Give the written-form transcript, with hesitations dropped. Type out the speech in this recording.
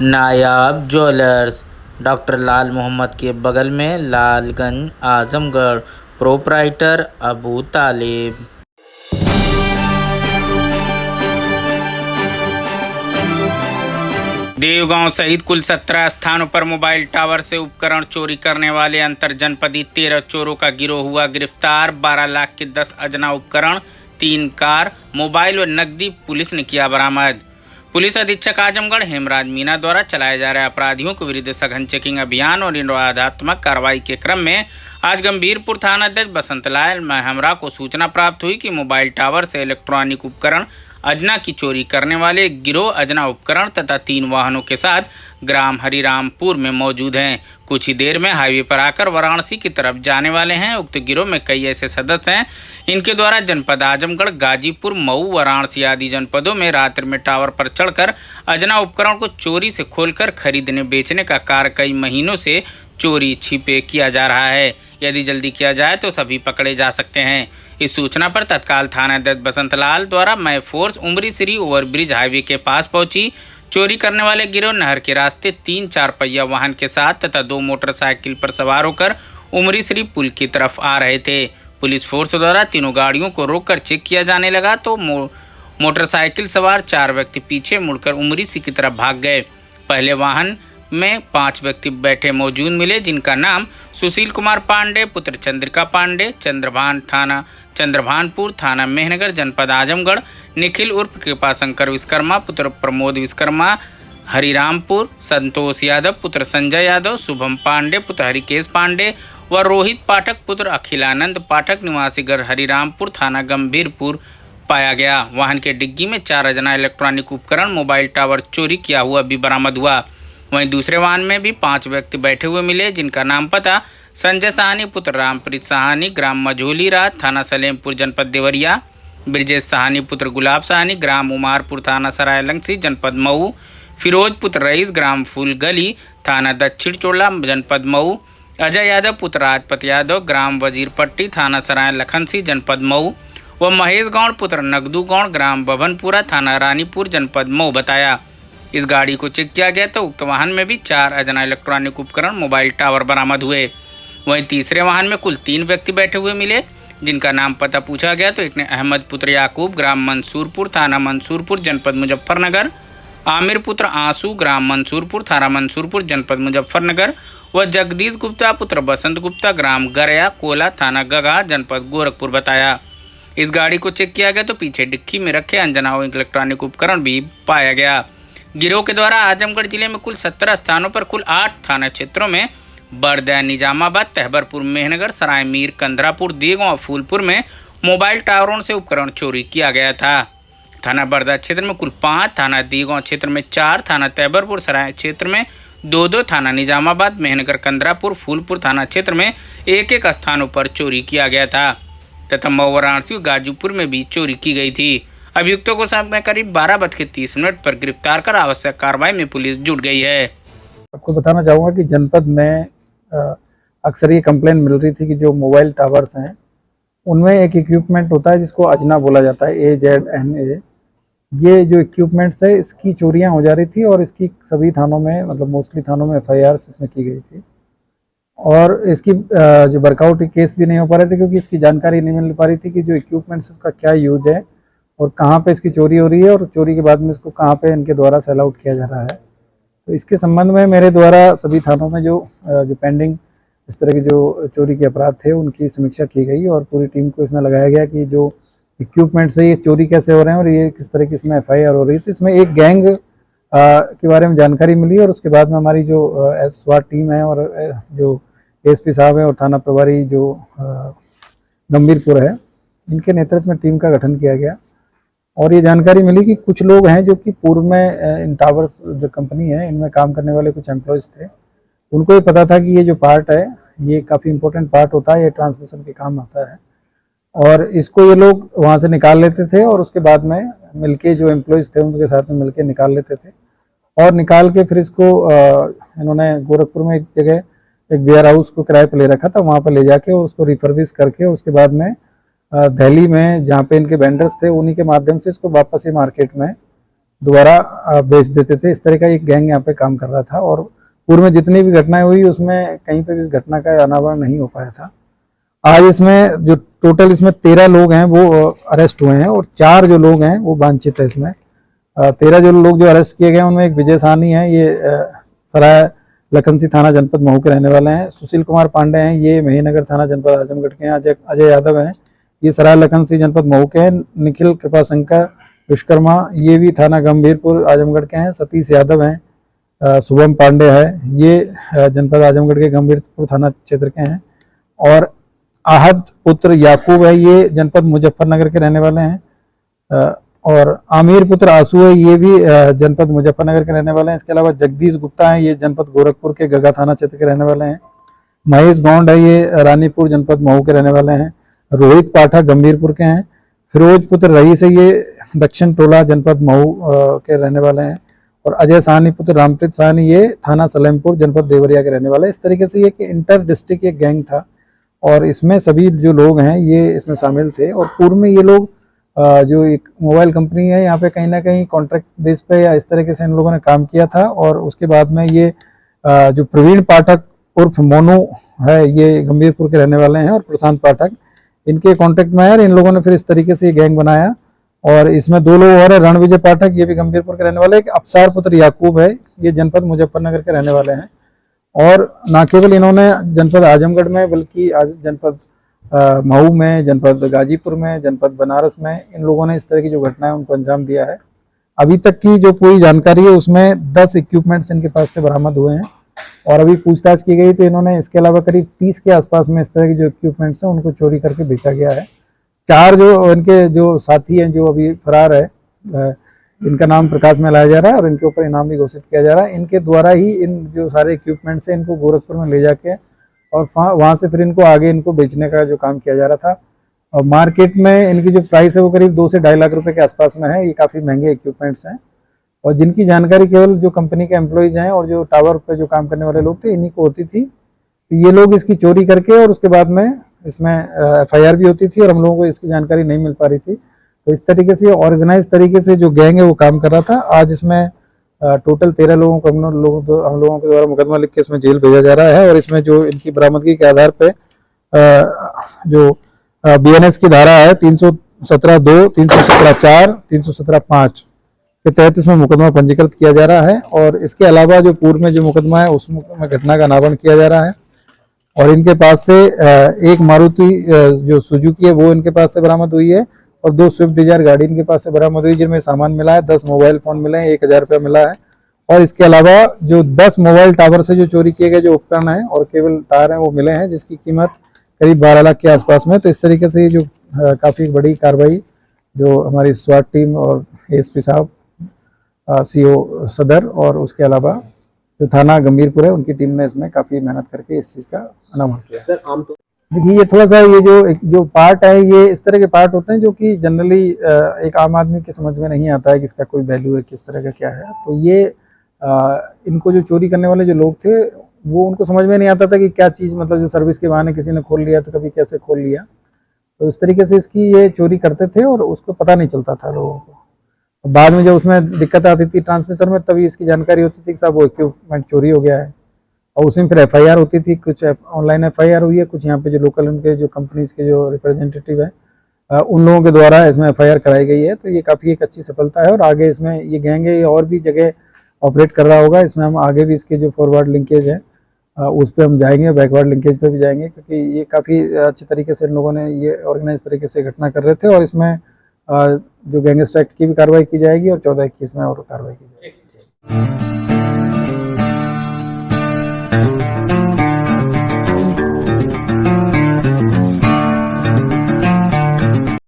नायाब jewellers doctor लाल मोहम्मद के बगल में लालगंज आजमगढ़। प्रोपराइटर अबू तालिब। देवगांव सहित कुल 17 स्थानों पर मोबाइल टावर से उपकरण चोरी करने वाले अंतर जनपदी 13 चोरों का गिरोह हुआ गिरफ्तार। 12 लाख के 10 अजना उपकरण, 3 कार, मोबाइल व नकदी पुलिस ने किया बरामद। पुलिस अधीक्षक आजमगढ़ हेमराज मीना द्वारा चलाए जा रहे अपराधियों के विरुद्ध सघन चेकिंग अभियान और निरोधात्मक कार्रवाई के क्रम में आज गंभीरपुर थाना अध्यक्ष बसंतलाल महमरा को सूचना प्राप्त हुई कि मोबाइल टावर से इलेक्ट्रॉनिक उपकरण अजना की चोरी करने वाले गिरोह अजना उपकरण तथा 3 वाहनों के साथ ग्राम हरिरामपुर में मौजूद हैं। कुछ ही देर में हाईवे पर आकर वाराणसी की तरफ जाने वाले हैं। उक्त गिरोह में कई ऐसे सदस्य हैं इनके द्वारा जनपद आजमगढ़, गाजीपुर, मऊ, वाराणसी आदि जनपदों में रात्रि में टावर पर चढ़कर अजना उपकरण को चोरी से खोलकर खरीदने बेचने का कार्य कई महीनों से चोरी छिपे किया जा रहा है। यदि जल्दी किया जाए तो सभी पकड़े जा सकते हैं। इस सूचना पर तत्काल थाना अध्यक्ष बसंतलाल द्वारा मैं फोर्स उमरी श्री ओवरब्रिज हाईवे के पास पहुंची। चोरी करने वाले गिरोह नहर के रास्ते 3 4 पहिया वाहन के साथ तथा 2 मोटरसाइकिल पर सवार होकर उमरी श्री पुल की तरफ आ रहे थे। पुलिस फोर्स द्वारा तीनों गाड़ियों को रोककर चेक किया जाने लगा तो मोटरसाइकिल सवार 4 व्यक्ति पीछे मुड़कर उमरी श्री की तरफ भाग गए। पहले वाहन में 5 व्यक्ति बैठे मौजूद मिले, जिनका नाम सुशील कुमार पांडे पुत्र चंद्रिका पांडे, चंद्रभानपुर थाना मेहनगर जनपद आजमगढ़, निखिल उर्फ कृपाशंकर विश्वकर्मा पुत्र प्रमोद विश्वकर्मा हरिरामपुर, संतोष यादव पुत्र संजय यादव, शुभम पांडे पुत्र हरिकेश पांडे व रोहित पाठक पुत्र अखिलानंद पाठक निवासी घर हरिरामपुर थाना गंभीरपुर पाया गया। वाहन के डिग्गी में 4 अजना इलेक्ट्रॉनिक उपकरण मोबाइल टावर चोरी किया हुआ भी बरामद हुआ। वहीं दूसरे वाहन में भी 5 व्यक्ति बैठे हुए मिले, जिनका नाम पता संजय साहनी पुत्र रामप्रीत साहनी ग्राम मझोली रात थाना सलेमपुर जनपद देवरिया, ब्रजेश साहनी पुत्र गुलाब साहनी ग्राम उमारपुर थाना सराय लंगसी जनपद मऊ, फिरोज पुत्र रईस ग्राम फूलगली थाना दक्षिण चोला जनपद मऊ, अजय यादव पुत्र राजपत यादव ग्राम वजीरपट्टी थाना सराय लखनसी जनपद मऊ व महेश गौड़ पुत्र नगदू गौड़ ग्राम बभनपुरा थाना रानीपुर जनपद मऊ बताया। इस गाड़ी को चेक किया गया तो उक्त वाहन में भी 4 अजना इलेक्ट्रॉनिक उपकरण मोबाइल टावर बरामद हुए। वहीं तीसरे वाहन में कुल 3 व्यक्ति बैठे हुए मिले, जिनका नाम पता पूछा गया तो एक ने अहमद पुत्र याकूब ग्राम मंसूरपुर थाना मंसूरपुर जनपद मुजफ्फरनगर, आमिर पुत्र आंसू ग्राम मंसूरपुर थाना मंसूरपुर जनपद मुजफ्फरनगर व जगदीश गुप्ता पुत्र बसंत गुप्ता ग्राम गरया कोला थाना गगा जनपद गोरखपुर बताया। इस गाड़ी को चेक किया गया तो पीछे डिक्की में रखे अनजना इलेक्ट्रॉनिक उपकरण भी पाया गया। गिरोह के द्वारा आजमगढ़ जिले में कुल 17 स्थानों पर कुल 8 थाना क्षेत्रों में बरदा, निजामाबाद, तहबरपुर, मेहनगर, सराय मीर, कंदरापुर, देगांव, फूलपुर में मोबाइल टावरों से उपकरण चोरी किया गया था। थाना बरदा क्षेत्र में कुल 5, थाना देगांव क्षेत्र में 4, थाना तहबरपुर सराय क्षेत्र में 2-2, थाना निजामाबाद, मेहनगर, कंदरापुर, फूलपुर थाना क्षेत्र में 1-1 स्थानों पर चोरी किया गया था तथा मऊ, वाराणसी और गाजीपुर में भी चोरी की गई थी। अभियुक्तों को समय करीब 12:30 पर गिरफ्तार कर आवश्यक कार्रवाई में पुलिस जुट गई है। आपको बताना चाहूँगा कि जनपद में अक्सर ये कंप्लेन मिल रही थी कि जो मोबाइल टावर्स हैं उनमें एक इक्विपमेंट होता है जिसको अजना बोला जाता है, AZNA। ये जो इक्विपमेंट्स है इसकी चोरियां हो जा रही थी और इसकी सभी थानों में मतलब मोस्टली थानों में FIRs इसमें की गई थी और इसकी जो वर्कआउट केस भी नहीं हो पा रहे थे क्योंकि इसकी जानकारी नहीं मिल पा रही थी कि जो इक्विपमेंट्स उसका क्या यूज है और कहाँ पे इसकी चोरी हो रही है और चोरी के बाद में इसको कहाँ पे इनके द्वारा सेल आउट किया जा रहा है। तो इसके संबंध में मेरे द्वारा सभी थानों में जो पेंडिंग इस तरह के जो चोरी के अपराध थे उनकी समीक्षा की गई और पूरी टीम को इसमें लगाया गया कि जो इक्विपमेंट्स है ये चोरी कैसे हो रहे हैं और ये किस तरह की इसमें FIR हो रही है। तो इसमें एक गैंग के बारे में जानकारी मिली और उसके बाद में हमारी जो SWAT टीम है और जो ASP साहब है और थाना प्रभारी जो गंभीरपुर है, इनके नेतृत्व में टीम का गठन किया गया और ये जानकारी मिली कि कुछ लोग हैं जो कि पूर्व में इन टावर्स जो कंपनी है इनमें काम करने वाले कुछ एम्प्लॉयज़ थे। उनको ये पता था कि ये जो पार्ट है ये काफ़ी इंपॉर्टेंट पार्ट होता है, ये ट्रांसमिशन के काम आता है और इसको ये लोग वहाँ से निकाल लेते थे और उसके बाद में मिलके जो एम्प्लॉयज़ थे उनके साथ में मिलके निकाल लेते थे और निकाल के फिर इसको इन्होंने गोरखपुर में एक जगह एक वेयर हाउस को किराए पर ले रखा था, वहाँ पर ले जाके उसको रिफर्बिश करके उसके बाद में दिल्ली में जहाँ पे इनके वेंडर्स थे उन्हीं के माध्यम से इसको वापस ही मार्केट में दोबारा बेच देते थे। इस तरह का एक गैंग यहाँ पे काम कर रहा था और पूर्व में जितनी भी घटनाएं हुई उसमें कहीं पे भी इस घटना का अनावरण नहीं हो पाया था। आज इसमें जो टोटल इसमें 13 लोग हैं वो अरेस्ट हुए हैं और 4 जो लोग हैं वो वांछित है। इसमें 13 जो लोग जो अरेस्ट किए गए हैं उनमें एक विजय साहनी है, ये सराय लखनसी थाना जनपद महू के रहने वाले हैं। सुशील कुमार पांडे हैं, ये महीनगर थाना जनपद आजमगढ़ के हैं। अजय यादव हैं, ये सराय लखनसी जनपद महू के हैं। निखिल कृपाशंकर विश्वकर्मा, ये भी थाना गंभीरपुर आजमगढ़ के हैं। सतीश यादव हैं, शुभम पांडे है, ये जनपद आजमगढ़ के गंभीरपुर थाना क्षेत्र के हैं। और आहद पुत्र याकूब है, ये जनपद मुजफ्फरनगर के रहने वाले हैं। और आमिर पुत्र आंसू है, ये भी जनपद मुजफ्फरनगर के रहने वाले हैं। इसके अलावा जगदीश गुप्ता है, ये जनपद गोरखपुर के गगा थाना क्षेत्र के रहने वाले हैं। महेश गौंड है, ये रानीपुर जनपद महू के रहने वाले हैं। रोहित पाठक गंभीरपुर के हैं। फिरोज पुत्र रईस है, ये दक्षिण टोला जनपद महू के रहने वाले हैं। और अजय साहनी पुत्र रामप्रीत साहनी, ये थाना सलेमपुर जनपद देवरिया के रहने वाले हैं। इस तरीके से ये इंटर डिस्ट्रिक्ट एक गैंग था और इसमें सभी जो लोग हैं ये इसमें शामिल थे। और पूर्व में ये लोग जो एक मोबाइल कंपनी है यहाँ पे कहीं ना कहीं कॉन्ट्रैक्ट बेस पे या इस तरीके से इन लोगों ने काम किया था। और उसके बाद में ये जो प्रवीण पाठक उर्फ मोनू है, ये गंभीरपुर के रहने वाले हैं। और प्रशांत पाठक इनके कॉन्ट्रैक्ट में है और इन लोगों ने फिर इस तरीके से ये गैंग बनाया। और इसमें 2 लोग और है, रणविजय पाठक, ये भी गंभीरपुर के रहने वाले हैं। एक अफसार पुत्र याकूब है, ये जनपद मुजफ्फरनगर के रहने वाले हैं। और न केवल इन्होंने जनपद आजमगढ़ में बल्कि जनपद महू में, जनपद गाजीपुर में, जनपद बनारस में इन लोगों ने इस तरह की जो घटनाएं उनको अंजाम दिया है। अभी तक की जो पूरी जानकारी है उसमें 10 इक्विपमेंट्स इनके पास से बरामद हुए हैं और अभी पूछताछ की गई तो इन्होंने इसके अलावा करीब 30 के आसपास में इस तरह के जो इक्विपमेंट्स हैं उनको चोरी करके बेचा गया है। 4 जो इनके जो साथी हैं जो अभी फरार है, इनका नाम प्रकाश में लाया जा रहा है और इनके ऊपर इनाम भी घोषित किया जा रहा है। इनके द्वारा ही इन जो सारे इक्विपमेंट्स हैं इनको गोरखपुर में ले जाके और वहां से फिर इनको आगे इनको बेचने का जो काम किया जा रहा था। और मार्केट में इनकी जो प्राइस है वो करीब 2 से 2.5 लाख रुपए के आसपास में है। ये काफ़ी महंगे इक्विपमेंट्स हैं और जिनकी जानकारी केवल जो कंपनी के एम्प्लॉयज हैं और जो टावर पे जो काम करने वाले लोग थे इन्हीं को होती थी। तो ये लोग इसकी चोरी करके और उसके बाद में इसमें FIR भी होती थी और हम लोगों को इसकी जानकारी नहीं मिल पा रही थी। तो इस तरीके से ऑर्गेनाइज तरीके से जो गैंग है वो काम कर रहा था। आज इसमें टोटल 13 लोगों को हम लोगों के द्वारा मुकदमा लिख के इसमें जेल भेजा जा रहा है। और इसमें जो इनकी बरामदगी के आधार पे जो BNS की धारा है 317(2), 317(4), 317(5) के तहत इसमें मुकदमा पंजीकृत किया जा रहा है। और इसके अलावा जो पूर्व में जो मुकदमा है उसमें घटना का अनावरण किया जा रहा है। और इनके पास से एक मारुति जो सुजुकी है वो इनके पास से बरामद हुई है और 2 स्विफ्ट डिजायर गाड़ी इनके पास से बरामद हुई जिनमें सामान मिला है। 10 मोबाइल फोन मिले हैं, 1000 रुपया मिला है। और इसके अलावा जो 10 मोबाइल टावर से जो चोरी किए गए जो उपकरण हैं और केबल तार हैं वो मिले हैं जिसकी कीमत करीब 12 लाख के आसपास में। तो इस तरीके से ये जो काफ़ी बड़ी कार्रवाई जो हमारी स्वाट टीम और ASP साहब, CO सदर और उसके अलावा जो थाना गंभीरपुर है उनकी टीम ने इसमें काफ़ी मेहनत करके इस चीज़ का अनावरण किया। सर आमतौर देखिए ये थोड़ा सा ये जो पार्ट है ये इस तरह के पार्ट होते हैं जो कि जनरली एक आम आदमी के समझ में नहीं आता है कि इसका कोई वैल्यू है, किस तरह का क्या है। तो ये इनको जो चोरी करने वाले जो लोग थे वो उनको समझ में नहीं आता था कि क्या चीज़, मतलब जो सर्विस के बहाने किसी ने खोल लिया तो कभी कैसे खोल लिया। तो इस तरीके से इसकी ये चोरी करते थे और उसको पता नहीं चलता था लोगों को। बाद में जब उसमें दिक्कत आती थी ट्रांसमिशन में तभी इसकी जानकारी होती थी कि साहब वो इक्विपमेंट चोरी हो गया है। और उसमें फिर FIR होती थी, कुछ ऑनलाइन FIR हुई है, कुछ यहाँ पे जो लोकल उनके जो कंपनीज के जो रिप्रेजेंटेटिव है उन लोगों के द्वारा इसमें FIR कराई गई है। तो ये काफ़ी एक अच्छी सफलता है और आगे इसमें ये गैंग है ये और भी जगह ऑपरेट कर रहा होगा। इसमें हम आगे भी इसके जो फॉरवर्ड लिंकेज है उस पर हम जाएंगे, बैकवर्ड लिंकेज पे भी जाएंगे क्योंकि ये काफ़ी अच्छे तरीके से इन लोगों ने ये ऑर्गेनाइज तरीके से घटना कर रहे थे। और इसमें जो गैंगस्टर एक्ट की भी कार्रवाई की जाएगी और 14-21 में और कार्रवाई की जाएगी।